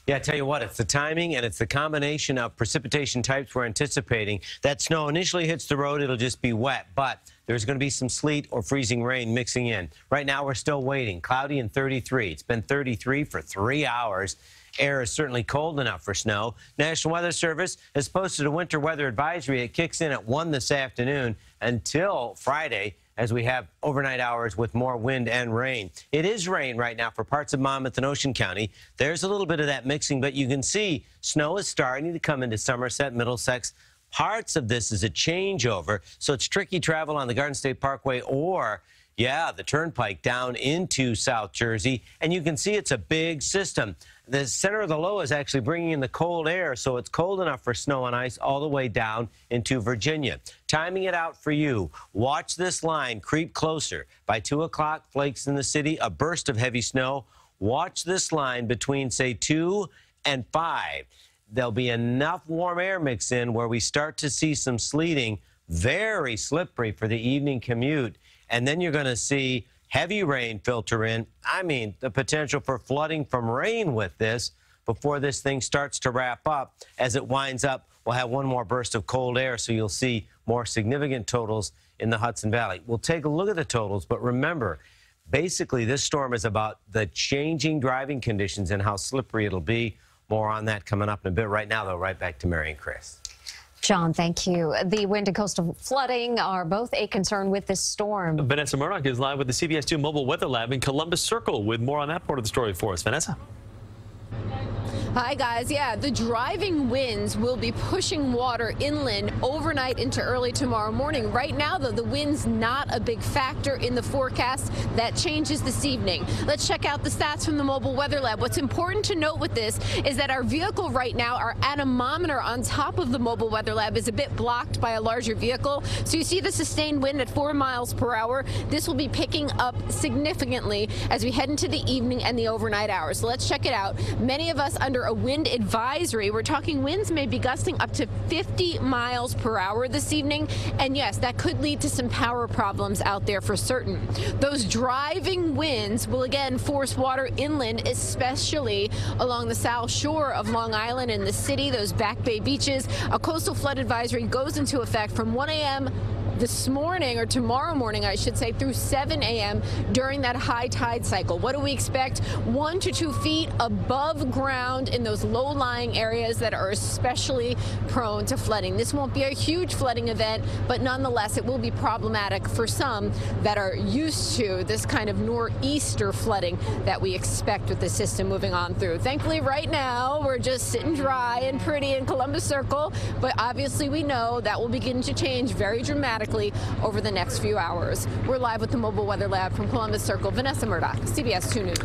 Yeah, I tell you what, it's the timing and it's the combination of precipitation types we're anticipating. That snow initially hits the road, it'll just be wet, but there's going to be some sleet or freezing rain mixing in. Right now, we're still waiting. Cloudy and 33. It's been 33 for 3 hours. Air is certainly cold enough for snow. National Weather Service has posted a winter weather advisory. It kicks in at 1 this afternoon until Friday, as we have overnight hours with more wind and rain. It is rain right now for parts of Monmouth and Ocean County. There's a little bit of that mixing, but you can see snow is starting to come into Somerset, Middlesex. Parts of this is a changeover, so it's tricky travel on the Garden State Parkway or, yeah, the Turnpike down into South Jersey. And you can see it's a big system. The center of the low is actually bringing in the cold air, so it's cold enough for snow and ice all the way down into Virginia. Timing it out for you. Watch this line creep closer. By 2 o'clock, flakes in the city, a burst of heavy snow. Watch this line between, say, 2 and 5. There'll be enough warm air mix in where we start to see some sleeting, very slippery for the evening commute. And then you're going to see heavy rain filter in. I mean, the potential for flooding from rain with this before this thing starts to wrap up. As it winds up, we'll have one more burst of cold air, so you'll see more significant totals in the Hudson Valley. We'll take a look at the totals, but remember, basically this storm is about the changing driving conditions and how slippery it'll be. More on that coming up in a bit. Right now, though, right back to Mary and Chris. John, thank you. The wind and coastal flooding are both a concern with this storm. Vanessa Murdock is live with the CBS 2 Mobile Weather Lab in Columbus Circle with more on that part of the story for us. Vanessa. Hi, guys. Yeah, the driving winds will be pushing water inland overnight into early tomorrow morning. Right now, though, the wind's not a big factor in the forecast. That changes this evening. Let's check out the stats from the Mobile Weather Lab. What's important to note with this is that our vehicle right now, our anemometer on top of the Mobile Weather Lab is a bit blocked by a larger vehicle. So you see the sustained wind at 4 miles per hour. This will be picking up significantly as we head into the evening and the overnight hours. So let's check it out. Many of us under a wind advisory. We're talking winds may be gusting up to 50 miles per hour this evening. And yes, that could lead to some power problems out there for certain. Those driving winds will again force water inland, especially along the south shore of Long Island and the city, those Back Bay beaches. A coastal flood advisory goes into effect from 1 a.m. this morning, or tomorrow morning, I should say, through 7 a.m. during that high tide cycle. What do we expect? 1 to 2 feet above ground in those low-lying areas that are especially prone to flooding. This won't be a huge flooding event, but nonetheless, it will be problematic for some that are used to this kind of nor'easter flooding that we expect with the system moving on through. Thankfully, right now, we're just sitting dry and pretty in Columbus Circle, but obviously we know that will begin to change very dramatically over the next few hours. We're live with the Mobile Weather Lab from Columbus Circle. Vanessa Murdock, CBS 2 News.